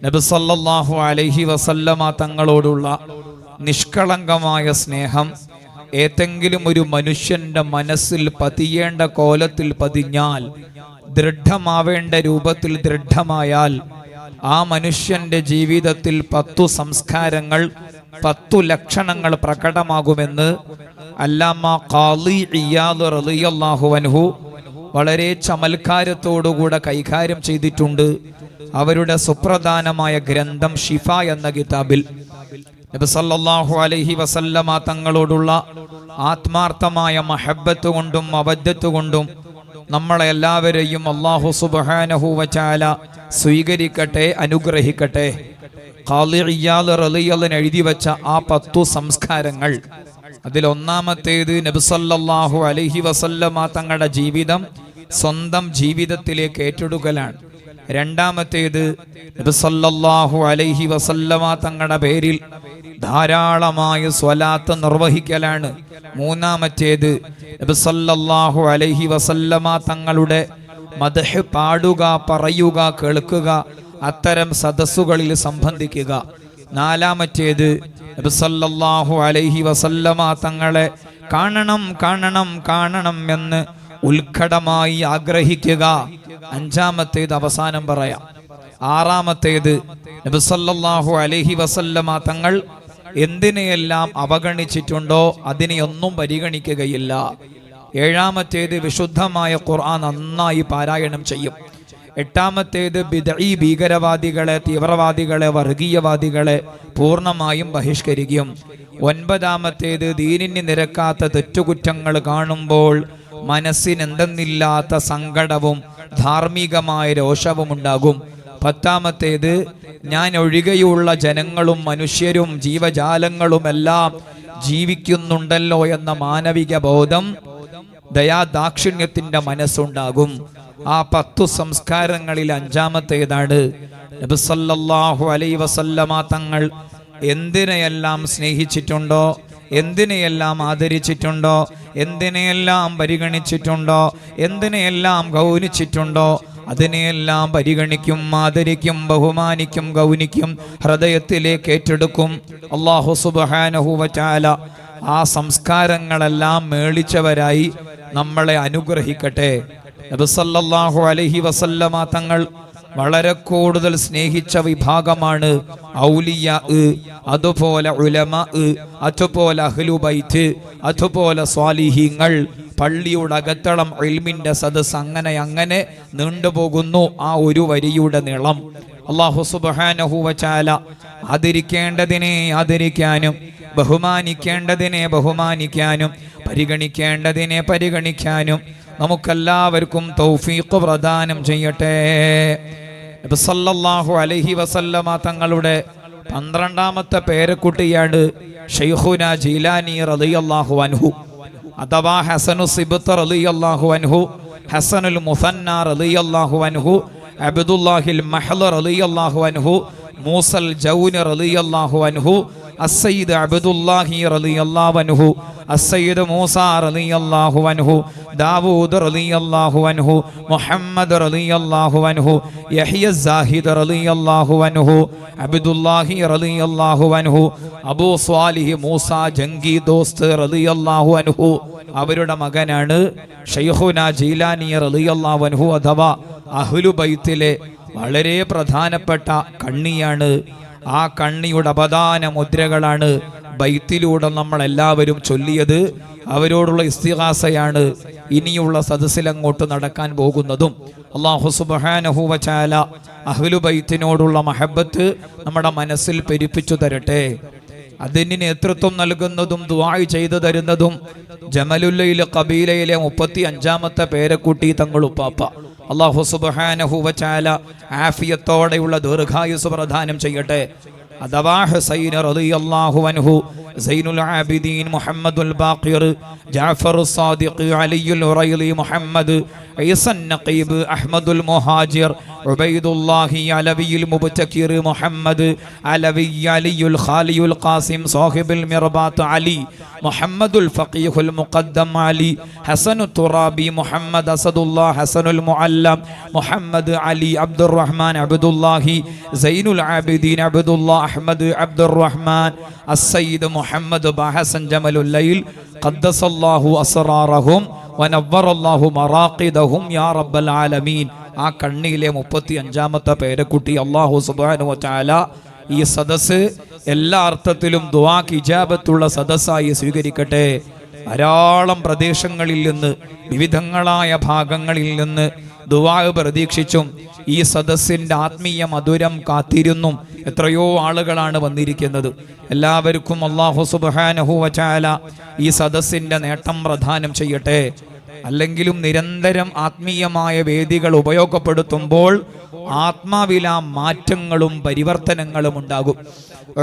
നബി സല്ലല്ലാഹു അലൈഹി വസല്ലമ തങ്ങളോടുള്ള നിഷ്കളങ്കമായ സ്നേഹം ഏതെങ്കിലും ഒരു മനുഷ്യന്റെ മനസ്സിൽ പതിയേണ്ട കോലത്തിൽ പതിഞ്ഞാൽ, ദൃഢമാവേണ്ട രൂപത്തിൽ ദൃഢമായാൽ, ആ മനുഷ്യന്റെ ജീവിതത്തിൽ 10 സംസ്കാരങ്ങൾ, 10 ലക്ഷണങ്ങൾ പ്രകടമാകുമെന്ന് അല്ലാമ ഖാളി ഇയാദ് റളിയല്ലാഹു അൻഹു വളരെ ചമൽക്കാരത്തോടുകൂടെ കൈകാര്യം ചെയ്തിട്ടുണ്ട്. അവരുടെ സുപ്രധാനമായ ഗ്രന്ഥം ഷിഫ എന്ന കിതാബിൽ നബി സല്ലല്ലാഹു അലൈഹി വസല്ലമ തങ്ങളോടുള്ള ആത്മാർത്ഥമായ മഹബ്ബത്ത് കൊണ്ടും മവദ്ദത്ത് കൊണ്ടും നമ്മളെ എല്ലാവരെയും അല്ലാഹു സുബ്ഹാനഹു വ തആല സ്വീകരിക്കട്ടെ, അനുഗ്രഹിക്കട്ടെ. ഖാളി ഇയാദ് റളിയല്ലാഹു എഴുതി വെച്ച ആ 10 സംസ്കാരങ്ങൾ, അതിലൊന്നാമത്തേത് നബി സല്ലല്ലാഹു അലൈഹി വസല്ലമ തങ്ങളുടെ ജീവിതം സ്വന്തം ജീവിതത്തിലേക്ക് ഏറ്റെടുക്കലാണ്. രണ്ടാമത്തേത് നബി സല്ലല്ലാഹു അലൈഹി വസല്ലമ തങ്ങളുടെ പേരിൽ ധാരാളമായ സ്വലാത്ത് നിർവഹിക്കലാണ്. മൂന്നാമത്തേത് നബി സല്ലല്ലാഹു അലൈഹി വസല്ലമ തങ്ങളുടെ മദ്ഹ് പാടുക, പറയുക, കേൾക്കുക, അത്തരം സദസ്സുകളിൽ സംബന്ധിക്കുക. നാലാമത്തേത് നബി സല്ലല്ലാഹു അലൈഹി വസല്ലമ തങ്ങളെ കാണണം കാണണം കാണണം എന്ന് ഉത്കടമായി ആഗ്രഹിക്കുക. അഞ്ചാമത്തേത് അവസാനം പറയാം. ആറാമത്തേത് നബി സല്ലല്ലാഹു അലൈഹി വസല്ലമ തങ്ങൾ എന്തിനെയെല്ലാം അവഗണിച്ചിട്ടുണ്ടോ അതിനെയൊന്നും പരിഗണിക്കുകയില്ല. ഏഴാമത്തേത് വിശുദ്ധമായ ഖുർആൻ നന്നായി പാരായണം ചെയ്യും. എട്ടാമത്തേത് ബിദ്ഈ ഭീകരവാദികളെ, തീവ്രവാദികളെ, വർഗീയവാദികളെ പൂർണ്ണമായും ബഹിഷ്കരിക്കും. ഒൻപതാമത്തേത് ദീനിന് നിരക്കാത്ത തെറ്റുകുറ്റങ്ങൾ കാണുമ്പോൾ മനസ്സിനെന്തെന്നില്ലാത്ത സങ്കടവും ധാർമ്മികമായ രോഷവും ഉണ്ടാകും. പത്താമത്തേത് ഞാൻ ഒഴികെയുള്ള ജനങ്ങളും മനുഷ്യരും ജീവജാലങ്ങളുമെല്ലാം ജീവിക്കുന്നുണ്ടല്ലോ എന്ന മാനവിക ബോധം, ദയാദാക്ഷിണ്യത്തിന്റെ മനസ്സുണ്ടാകും. ആ 10 സംസ്കാരങ്ങളിൽ അഞ്ചാമത്തേതാണ് നബി സല്ലല്ലാഹു അലൈഹി വസല്ലമ തങ്ങൾ എന്തിനെയെല്ലാം സ്നേഹിച്ചിട്ടുണ്ടോ, എന്തിനെയെല്ലാം ആദരിച്ചിട്ടുണ്ടോ, എന്തിനെയെല്ലാം പരിഗണിച്ചിട്ടുണ്ടോ, എന്തിനെയെല്ലാം ഗൗനിച്ചിട്ടുണ്ടോ അതിനെയെല്ലാം പരിഗണിക്കും, ആദരിക്കും, ബഹുമാനിക്കും, ഗൗനിക്കും, ഹൃദയത്തിലേക്ക് ഏറ്റെടുക്കും. അല്ലാഹു സുബ്ഹാനഹു വ തആല ആ സംസ്കാരങ്ങളെല്ലാം മേളിച്ചവരായി നമ്മളെ അനുഗ്രഹിക്കട്ടെ. നബി സല്ലല്ലാഹു അലൈഹി വസല്ലമ തങ്ങൾ വളരെ കൂടുതൽ സ്നേഹിച്ച വിഭാഗമാണ് ഔലിയാ, അതുപോലെ ഉലമാ, അതുപോലെ അഹ്ലു ബൈത്ത്, അതുപോലെ സ്വാലിഹീങ്ങൾ, പള്ളിയുടെ അകത്തളം, ഇൽമിന്റെ സദസ്, അങ്ങനെ അങ്ങനെ നീണ്ടുപോകുന്നു ആ ഒരു വരിയുടെ നീളം. അല്ലാഹു സുബ്ഹാനഹു വ തആല ആദരിക്കേണ്ടതിനെ ആദരിക്കാനും, ബഹുമാനിക്കേണ്ടതിനെ ബഹുമാനിക്കാനും, പരിഗണിക്കേണ്ടതിനെ പരിഗണിക്കാനും നമുക്കെല്ലാവർക്കും തൗഫീഖ് പ്രദാനം ചെയ്യട്ടെ. നബി സല്ലല്ലാഹു അലൈഹി വസല്ലമ തങ്ങളുടെ 12ാമത്തെ പേരക്കുട്ടിയാണ് ശൈഖുന ജീലാനി റളിയല്ലാഹു അൻഹു, അഥവാ ഹസനു സിബ്ത് റളിയല്ലാഹു അൻഹു, ഹസനുൽ മുസന്ന റളിയല്ലാഹു അൻഹു, അബ്ദുല്ലാഹിൽ മഹ്ൽ റളിയല്ലാഹു അൻഹു, മൂസൽ ജൗനി റളിയല്ലാഹു അൻഹു, അസ്സയ്യിദ് അബ്ദുല്ലാഹി റളിയല്ലാഹു അൻഹു, അസ്സയ്യിദ് മൂസ റളിയല്ലാഹു അൻഹു, ദാവൂദ് റളിയല്ലാഹു അൻഹു, മുഹമ്മദ് റളിയല്ലാഹു അൻഹു, യഹ്യ സാഹിദ് റളിയല്ലാഹു അൻഹു, അബ്ദുല്ലാഹി റളിയല്ലാഹു അൻഹു, അബൂ സ്വാലിഹ് മൂസ ജംഗി ദോസ്ത് റളിയല്ലാഹു അൻഹു. അവരുടെ മകനാണ് ശൈഖുന ജീലാനി റളിയല്ലാഹു അൻഹു, അഥവാ അഹ്ലു ബൈത്തിലെ വളരെ പ്രധാനപ്പെട്ട കണ്ണിയാണ്. ആ കണ്ണിയുടെ അപദാന മുദ്രകളാണ് ബൈത്തിലൂടെ നമ്മൾ എല്ലാവരും ചൊല്ലിയത്. അവരോടുള്ള ഇസ്തിഗാസയാണ് ഇനിയുള്ള സദസ്സിൽ അങ്ങോട്ട് നടക്കാൻ പോകുന്നതും. അല്ലാഹു സുബ്ഹാനഹു വ തആല അഹ്ലു ബൈത്തിനോടുള്ള മഹബ്ബത്ത് നമ്മുടെ മനസ്സിൽ പെരുപ്പിച്ചു തരട്ടെ. അതിന് നേതൃത്വം നൽകുന്നതും ദുആ ചെയ്തു തരുന്നതും ജമലുല്ലൈൽ ഖബീലയിലെ 35ാമത്തെ പേരക്കുട്ടി തങ്ങളുപ്പാപ്പ. അല്ലാഹു സുബ്ഹാനഹു വ തആല ആഫിയത്തോടെയുള്ള ദീർഘായുസ് പ്രദാനം ചെയ്യട്ടെ. അഥവാ ഹുസൈൻ റളിയല്ലാഹു അൻഹു, Zainul Abideen Muhammadul Baqir, Jafar Sadiq, Aliyul Uraili Muhammad, Isan Naqib, Ahmadul Muhajir, Ubaidullahi Alaviyul Mubtakir Muhammad Alavi, Aliyul Khaliyul Qasim Sahibul Mirbat Ali, Muhammadul Faqihul Muqaddam Ali, Hasanu Turabi Muhammad Asadullah Hasanul Muallam Muhammad Ali, Abdurahman Abdullahi, Zainul Abideen Abdullah Ahmad Abdurahman, Assayyid Muhammad Bahasan Jamalul Lail, ഖദ്ദസല്ലാഹു അസ്റാറഹും വനവ്വറല്ലാഹു മറാഖിദഹും യാ റബ്ബൽ ആലമീൻ. ആ കണ്ണിയിലെ 35-ാമത്തെ പേരക്കുട്ടി അല്ലാഹു സുബ്ഹാനഹു വ തആല ഈ സദസ്സ് എല്ലാ അർത്ഥത്തിലും ദുആക്ക് ഇജാബത്തുള്ള സദസ്സായി സ്വീകരിക്കട്ടെ. ധാരാളം പ്രദേശങ്ങളിൽ നിന്ന്, വിവിധങ്ങളായ ഭാഗങ്ങളിൽ നിന്ന് ദുആ പ്രതീക്ഷിച്ചും ഈ സദസ്സിന്റെ ആത്മീയ മധുരം കാത്തിരുന്നും എത്രയോ ആളുകളാണ് വന്നിരിക്കുന്നത്. എല്ലാവർക്കും അല്ലാഹു സുബ്ഹാനഹു വ തആല ഈ സദസ്സിന്റെ നേട്ടം പ്രദാനം ചെയ്യട്ടെ. അല്ലെങ്കിലും നിരന്തരം ആത്മീയമായ വേദികൾ ഉപയോഗപ്പെടുത്തുമ്പോൾ ആത്മാവില മാറ്റങ്ങളും പരിവർത്തനങ്ങളും ഉണ്ടാകും.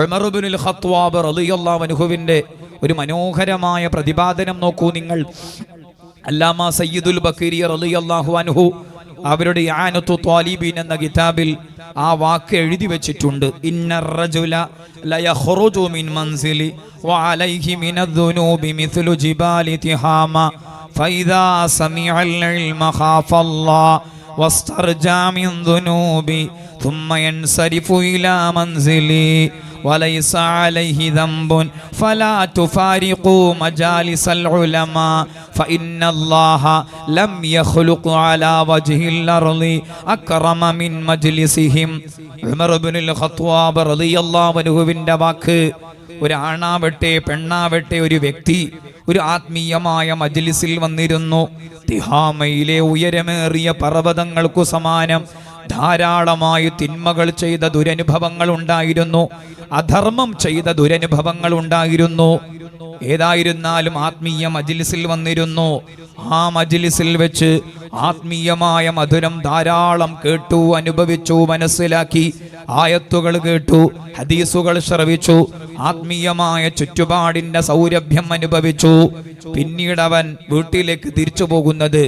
ഉമർ ഇബ്നുൽ ഖത്താബ് റളിയല്ലാഹു അൻഹുവിന്റെ ഒരു മനോഹരമായ പ്രതിപാദനം നോക്കൂ നിങ്ങൾ. അല്ലാമ സയ്യിദുൽ ബഖരി റളിയല്ലാഹു അൻഹു അവരുടെ ഇആനത്തു ത്വാലിബീൻ എന്ന കിതാബിൽ ആ വാക്ക് എഴുതി വെച്ചിട്ടുണ്ട്. ഇന്നർ റജുല ലയഖ്റുജു മിൻ മൻസിലി വഅലൈഹി മിനദ്ദുനൂബി മിസ്ലു ജിബാലി തിഹാമ ഫൈദാ സമിഅൽ ഇൽമ ഖാഫല്ലാഹ് വസ്തർജാ മിൻ ദുനൂബി ثم ينصرف إلى منزلي وليس عليه ذنب فلا تفارقوا مجالس العلماء فإن الله لم يخلق على وجه الأرض أكرم من مجلسهم. ഉമർ ഇബ്നുൽ ഖത്താബ് റളിയല്ലാഹു അൻഹുവിന്റെ വാക്ക്. ഒരു ആണാവട്ടെ പെണ്ണാവട്ടെ ഒരു വ്യക്തി ഒരു ആത്മീയമായ മജ്ലിസിൽ വന്നിരുന്നു. തിഹാമയിലെ ഉയരമേറിയ പർവ്വതങ്ങൾക്കു സമാനം ധാരാളമായി തിന്മകൾ ചെയ്ത ദുരനുഭവങ്ങൾ ഉണ്ടായിരുന്നു, അധർമ്മം ചെയ്ത ദുരനുഭവങ്ങൾ ഉണ്ടായിരുന്നു. ഏതായിരുന്നാലും ആത്മീയ മജ്ലിസിൽ വന്നിരുന്നു. ആ മജ്ലിസിൽ വെച്ച് ആത്മീയമായ മധുരം ധാരാളം കേട്ടു, അനുഭവിച്ചു, മനസ്സിലാക്കി. ആയത്തുകൾ കേട്ടു, ഹദീസുകൾ ശ്രവിച്ചു, ആത്മീയമായ ചുറ്റുപാടിന്റെ സൗരഭ്യം അനുഭവിച്ചു. പിന്നീട് അവൻ വീട്ടിലേക്ക് തിരിച്ചു പോകുന്നത്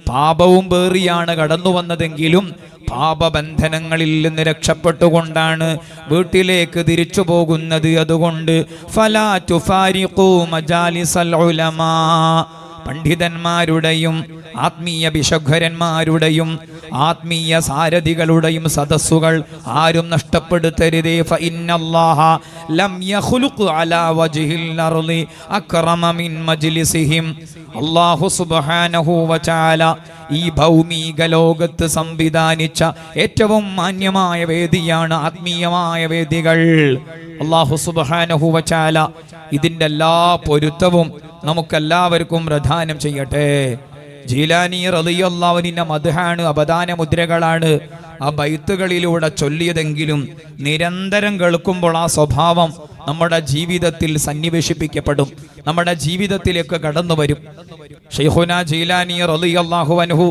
പാപവും പേറിയാണ് കടന്നു വന്നതെങ്കിലും പാപബന്ധനങ്ങളിൽ നിന്ന് രക്ഷപ്പെട്ടുകൊണ്ടാണ് വീട്ടിലേക്ക് തിരിച്ചു പോകുന്നത്. അതുകൊണ്ട് ഫലാ തുഫാരിഖൂ മജാലിസൽ ഉലമാ, പണ്ഡിതന്മാരുടെയും ആത്മീയ ഭിഷഗ്വരന്മാരുടെയും ആത്മീയ സാരഥികളുടെയും സദസ്സുകൾ ആരും നഷ്ടപ്പെടുത്തരുതേ. ഫഇന്നല്ലാഹ ലം യഖ്ലുഖ് അലാ വജ്ഹിൽ അർളി അക്റമ മിൻ മജ്ലിസിഹിം. അല്ലാഹു സുബ്ഹാനഹു വ തആല ഈ ഭൗമിക ലോകത്ത് സംവിധാനിച്ച ഏറ്റവും മാന്യമായ വേദിയാണ് ആത്മീയമായ വേദികൾ. അല്ലാഹു സുബ്ഹാനഹു വ തആല ഇതിന്റെ എല്ലാ പൊരുത്തവും നമുക്കെല്ലാവർക്കും പ്രദാനം ചെയ്യട്ടെ. ജീലാനി റളിയല്ലാഹു അൻഹുവിന്റെ മദ്ഹാണ്, അപദാന മുദ്രകളാണ് ആ ബൈത്തുകളിലൂടെ ചൊല്ലിയതെങ്കിലും നിരന്തരം കേൾക്കുമ്പോൾ ആ സ്വഭാവം നമ്മുടെ ജീവിതത്തിൽ സന്നിവേശിപ്പിക്കപ്പെടും, നമ്മുടെ ജീവിതത്തിലേക്ക് കടന്നു വരും. ശൈഖുനാ ജീലാനി റളിയല്ലാഹു അൻഹു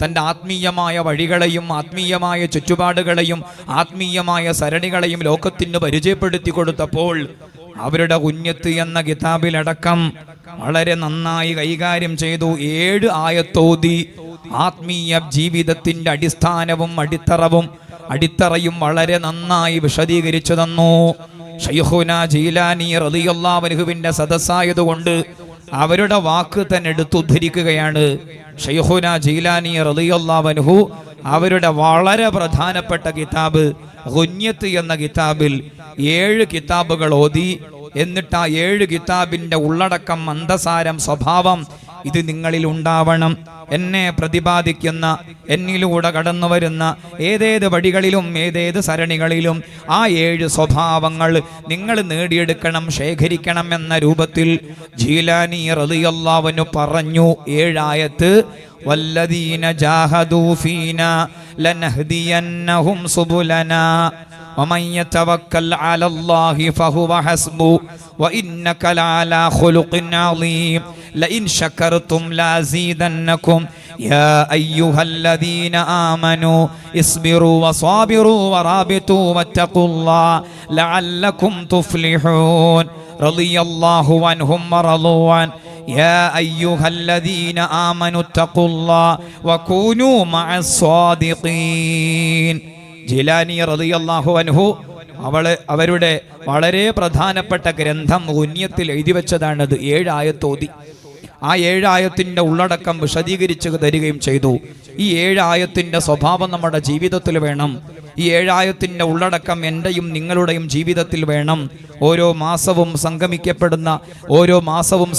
തൻ്റെ ആത്മീയമായ വഴികളെയും ആത്മീയമായ ചുറ്റുപാടുകളെയും ആത്മീയമായ സരണികളെയും ലോകത്തിന് പരിചയപ്പെടുത്തി കൊടുത്തപ്പോൾ അവരുടെ കുഞ്ഞത്ത് എന്ന കിതാബിലടക്കം വളരെ നന്നായി കൈകാര്യം ചെയ്തു. 7 ആയത്തോതി ആത്മീയ ജീവിതത്തിന്റെ അടിസ്ഥാനവും അടിത്തറയും വളരെ നന്നായി വിശദീകരിച്ചു തന്നു. ശൈഖുനാ ജീലാനി റളിയല്ലാഹു അൻഹുവിന്റെ സദസ്സായതുകൊണ്ട് അവരുടെ വാക്ക് തന്നെ എടുത്തുദ്ധരിക്കുകയാണ്. ശൈഖുനാ ജീലാനി റളിയല്ലാഹു അൻഹു അവരുടെ വളരെ പ്രധാനപ്പെട്ട കിതാബ് ഗുന്യത്ത് എന്ന കിതാബിൽ 7 കിതാബുകൾ ഓതി. എന്നിട്ട് ആ 7 കിതാബിന്റെ ഉള്ളടക്കം, അന്തസാരം, സ്വഭാവം ഇത് നിങ്ങളിൽ ഉണ്ടാവണം. എന്നെ പ്രതിപാദിക്കുന്ന, എന്നിലൂടെ കടന്നു വരുന്ന ഏതേത് വഴികളിലും ഏതേത് സരണികളിലും ആ 7 സ്വഭാവങ്ങൾ നിങ്ങൾ നേടിയെടുക്കണം, ശേഖരിക്കണം എന്ന രൂപത്തിൽ ജീലാനി റളിയല്ലാഹു അൻഹു പറഞ്ഞു. 7 ആയത്ത്. വല്ലദീന ജാഹദൂ ഫീനാ ലനഹ്ദിയന്നഹും സുബുലനാ ومن يتوكل على الله فهو حسبه وإنك لعلى خلق عظيم لئن شكرتم لأزيدنكم يا أيها الذين آمنوا اصبروا وصابروا ورابطوا واتقوا الله لعلكم تفلحون رضي الله عنهم ورضوا عنه يا أيها الذين آمنوا اتقوا الله وكونوا مع الصادقين ജിലാനി റളിയല്ലാഹു അൻഹു അവരുടെ വളരെ പ്രധാനപ്പെട്ട ഗ്രന്ഥം ഗുന്യത്തിൽ എഴുതി വെച്ചതാണത്. 7 ആയത്ത് ഓതി. ആ 7 ആയത്തിന്റെ ഉള്ളടക്കം വിശദീകരിച്ച് തരികയും ചെയ്തു. ഈ 7 ആയത്തിന്റെ സ്വഭാവം നമ്മുടെ ജീവിതത്തിൽ വേണം. ഈ 7 ആയത്തിന്റെ ഉള്ളടക്കം എൻ്റെയും നിങ്ങളുടെയും ജീവിതത്തിൽ വേണം. ഓരോ മാസവും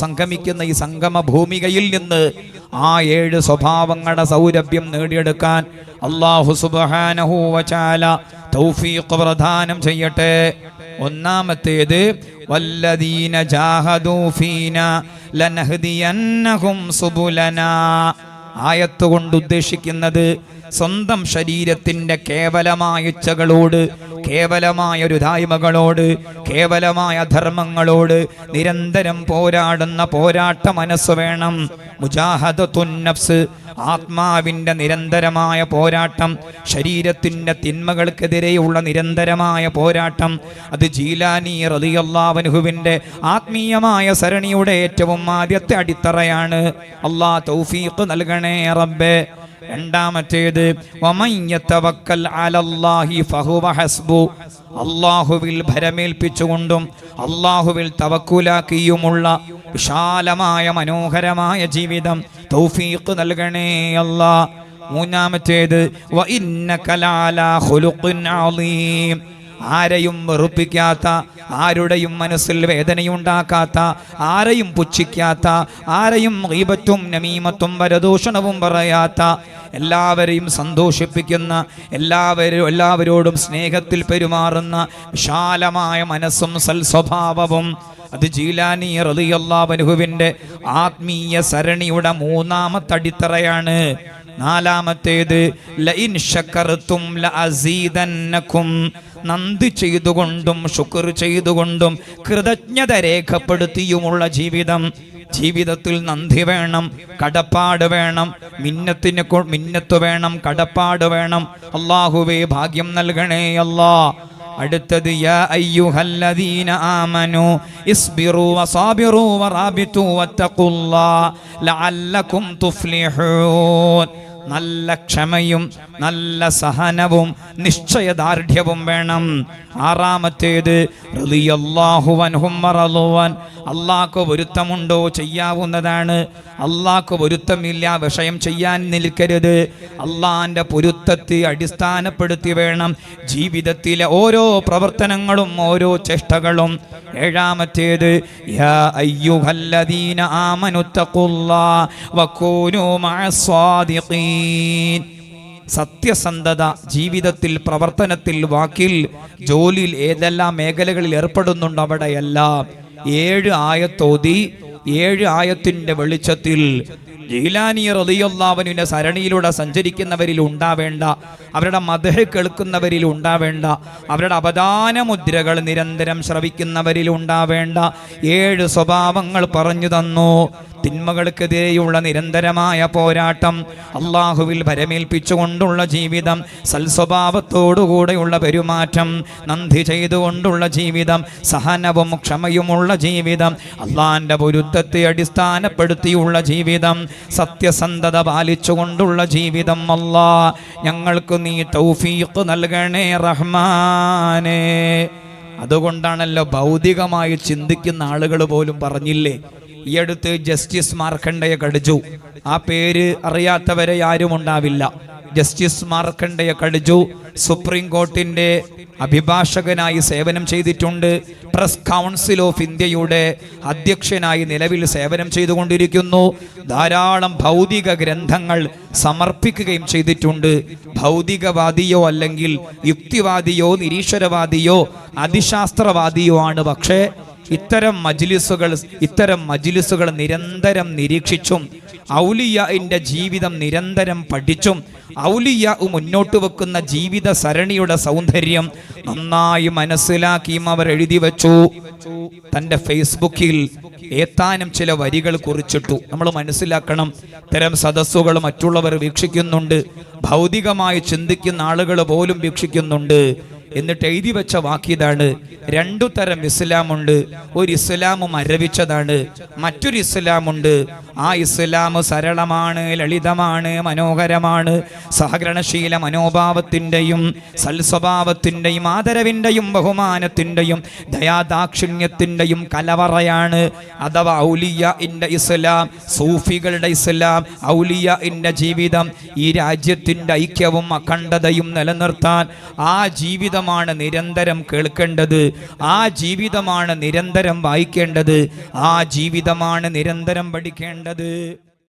സംഗമിക്കുന്ന ഈ സംഗമ ഭൂമികയിൽ നിന്ന് ആ 7 സ്വഭാവങ്ങളുടെ സൗരഭ്യം നേടിയെടുക്കാൻ അല്ലാഹു സുബ്ഹാനഹു വ തആല തൗഫീഖ് പ്രദാനം ചെയ്യട്ടെ. ഒന്നാമത്തേത് വല്ലദീന ജാഹദൂ ഫീനാ ലനഹ്ദിയന്നഹും സുബുലനാ. ആയത്ത് കൊണ്ട് ഉദ്ദേശിക്കുന്നത് സ്വന്തം ശരീരത്തിന്റെ കേവലമായ ഇച്ഛകളോട്, കേവലമായ രുധായ്മകളോട്, കേവലമായ ധർമ്മങ്ങളോട് നിരന്തരം പോരാടുന്ന പോരാട്ട മനസ്സ് വേണം. മുജാഹദത്തുൻ നഫ്സ്, ആത്മാവിന്റെ നിരന്തരമായ പോരാട്ടം, ശരീരത്തിന്റെ തിന്മകൾക്കെതിരെയുള്ള നിരന്തരമായ പോരാട്ടം. അത് ജീലാനി റളിയല്ലാഹു അൻഹുവിന്റെ ആത്മീയമായ സരണിയുടെ ഏറ്റവും ആദ്യത്തെ അടിത്തറയാണ്. അല്ലാഹ് തൗഫീഖ് നൽകണേ റബ്ബേ. രണ്ടാമത്തേത് വമൻ യതവക്കൽ അലല്ലാഹി ഫഹുവ ഹസ്ബു. അല്ലാഹുവിൽ ഭരമേൽപ്പിച്ചുകൊണ്ടും അല്ലാഹുവിൽ തവക്കുലാക്കിയുമുള്ള വിശാലമായ മനോഹരമായ ജീവിതം തൗഫീഖ് നൽകണേ അല്ലാഹ്. മൂന്നാമത്തേത് വ ഇന്നക ലഅലാ ഖുലുഖിൻ അളീം. ആരെയും വെറുപ്പിക്കാത്ത, ആരുടെയും മനസ്സിൽ വേദനയുണ്ടാക്കാത്ത, ആരെയും പുച്ഛിക്കാത്ത, ആരെയും ഗീബത്തും നമീമത്തും പരദൂഷണവും പറയാത്ത, എല്ലാവരെയും സന്തോഷിപ്പിക്കുന്ന, എല്ലാവരോടും സ്നേഹത്തിൽ പെരുമാറുന്ന വിശാലമായ മനസ്സും സൽസ്വഭാവവും. അത് ജീലാനി റളിയല്ലാഹു അൻഹുവിന്റെ ആത്മീയ സരണിയുടെ മൂന്നാമത്തെ അടിത്തറയാണ്. നാലാമത്തേത് ലഇൻ ശകർതും ലഅസീദന്നകും. നന്ദി ചെയ്തുകൊണ്ടും ശുക്ർ ചെയ്തുകൊണ്ടും കൃതജ്ഞത രേഖപ്പെടുത്തിയുമുള്ള ജീവിതം. ജീവിതത്തിൽ നന്ദി വേണം, കടപ്പാട് വേണം, മിന്നത്ത് വേണം, കടപ്പാട് വേണം. അല്ലാഹുവേ ഭാഗ്യം നൽകണേ അല്ലാഹ്. അടുത്തത് യാ അയ്യുഹല്ലദീന ആമനു ഇസ്ബിറു വസാബിറു വറാബിതു വത്തഖുല്ലാഹ ലഅല്ലകും തുഫ്ലിഹൂൻ. നല്ല ക്ഷമയും നല്ല സഹനവും നിശ്ചയദാർഢ്യവും വേണം. ആറാമത്തേത് റളിയല്ലാഹു അൻഹും വറളുവാൻ. അള്ളാഹ്ക്ക് പൊരുത്തമുണ്ടോ ചെയ്യാവുന്നതാണ്. അള്ളാഹ്ക്ക് പൊരുത്തമില്ല വിഷയം ചെയ്യാൻ നിൽക്കരുത്. അള്ളാഹിന്റെ പൊരുത്തത്തെ അടിസ്ഥാനപ്പെടുത്തി വേണം ജീവിതത്തിലെ ഓരോ പ്രവർത്തനങ്ങളും ഓരോ ചേഷ്ടകളും. ഏഴാമത്തേത് യാ അയ്യുഹല്ലദീന ആമനു തഖുല്ലാഹ വകൂനൂ മഅസ്സാദിഖീൻ. സത്യസന്ധത ജീവിതത്തിൽ, പ്രവർത്തനത്തിൽ, വാക്കിൽ, ജോലിയിൽ, ഏതെല്ലാം മേഖലകളിൽ ഏർപ്പെടുന്നുണ്ട് അവിടെയെല്ലാം 7 ആയത്തോതി 7 ആയത്തിന്റെ വെളിച്ചത്തിൽ ജീലാനി റളിയല്ലാഹു അൻഹുവിന്റെ സരണിയിലൂടെ സഞ്ചരിക്കുന്നവരിൽ ഉണ്ടാവേണ്ട, അവരുടെ മദ്ഹ് കേൾക്കുന്നവരിൽ ഉണ്ടാവേണ്ട, അവരുടെ അവദാന മുദ്രകൾ നിരന്തരം ശ്രവിക്കുന്നവരിൽ ഉണ്ടാവേണ്ട 7 സ്വഭാവങ്ങൾ പറഞ്ഞു തന്നു. തിന്മകൾക്കെതിരെയുള്ള നിരന്തരമായ പോരാട്ടം, അള്ളാഹുവിൽ ഭരമേൽപ്പിച്ചുകൊണ്ടുള്ള ജീവിതം, സൽസ്വഭാവത്തോടുകൂടെയുള്ള പെരുമാറ്റം, നന്ദി ചെയ്തുകൊണ്ടുള്ള ജീവിതം, സഹനവും ക്ഷമയുമുള്ള ജീവിതം, അള്ളാഹിന്റെ പൊരുത്തത്തെ അടിസ്ഥാനപ്പെടുത്തിയുള്ള ജീവിതം, സത്യസന്ധത പാലിച്ചുകൊണ്ടുള്ള ജീവിതം. അല്ലാഹ് ഞങ്ങൾക്ക് നീ തൗഫീഖ് നൽകണേ റഹ്മാനേ. അതുകൊണ്ടാണല്ലോ ഭൗതികമായി ചിന്തിക്കുന്ന ആളുകൾ പോലും പറഞ്ഞില്ലേ, ഈ അടുത്ത് ജസ്റ്റിസ് മാർക്കണ്ഡേയ കടിച്ചു. ആ പേര് അറിയാത്തവരെ ആരും ഉണ്ടാവില്ല. ജസ്റ്റിസ് മാർക്കണ്ഡേയ കടിച്ചു സുപ്രീം കോർട്ടിന്റെ അഭിഭാഷകനായി സേവനം ചെയ്തിട്ടുണ്ട്. പ്രസ് കൗൺസിൽ ഓഫ് ഇന്ത്യയുടെ അധ്യക്ഷനായി നിലവിൽ സേവനം ചെയ്തുകൊണ്ടിരിക്കുന്നു. ധാരാളം ഭൗതിക ഗ്രന്ഥങ്ങൾ സമർപ്പിക്കുകയും ചെയ്തിട്ടുണ്ട്. ഭൗതികവാദിയോ അല്ലെങ്കിൽ യുക്തിവാദിയോ നിരീശ്വരവാദിയോ അതിശാസ്ത്രവാദിയോ ആണ്. പക്ഷേ ഇത്തരം മജ്ലിസുകൾ നിരന്തരം നിരീക്ഷിച്ചും ഔലിയാഇന്റെ ജീവിതം നിരന്തരം പഠിച്ചും ഔലിയാ മുന്നോട്ട് വെക്കുന്ന ജീവിത സരണിയുടെ സൗന്ദര്യം നന്നായി മനസ്സിലാക്കിയും അവർ എഴുതി വെച്ചു. തന്റെ ഫേസ്ബുക്കിൽ ഏതാനും ചില വരികൾ കുറിച്ചിട്ടു. നമ്മൾ മനസ്സിലാക്കണം, ഇത്തരം സദസ്സുകൾ മറ്റുള്ളവർ വീക്ഷിക്കുന്നുണ്ട്, ഭൗതികമായി ചിന്തിക്കുന്ന ആളുകൾ പോലും വീക്ഷിക്കുന്നുണ്ട്. എന്നിട്ട് എഴുതി വെച്ച വാക്കിതാണ്: രണ്ടു തരം ഇസ്ലാമുണ്ട്. ഒരു ഇസ്ലാം മരവിച്ചതാണ്, മറ്റൊരു ഇസ്ലാമുണ്ട്. ആ ഇസ്ലാം സരളമാണ്, ലളിതമാണ്, മനോഹരമാണ്. സഹകരണശീല മനോഭാവത്തിൻ്റെയും സൽസ്വഭാവത്തിൻ്റെയും ആദരവിൻ്റെയും ബഹുമാനത്തിൻ്റെയും ദയാദാക്ഷിണ്യത്തിൻ്റെയും കലവറയാണ്. അഥവാ ഔലിയാഇന്റെ ഇസ്ലാം, സൂഫികളുടെ ഇസ്ലാം, ഔലിയാഇന്റെ ജീവിതം ഈ രാജ്യത്തിൻ്റെ ഐക്യവും അഖണ്ഡതയും നിലനിർത്താൻ ആ ജീവിതമാണ് നിരന്തരം കേൾക്കേണ്ടത്, ആ ജീവിതമാണ് നിരന്തരം വായിക്കേണ്ടത്, ആ ജീവിതമാണ് നിരന്തരം പഠിക്കേണ്ടത്.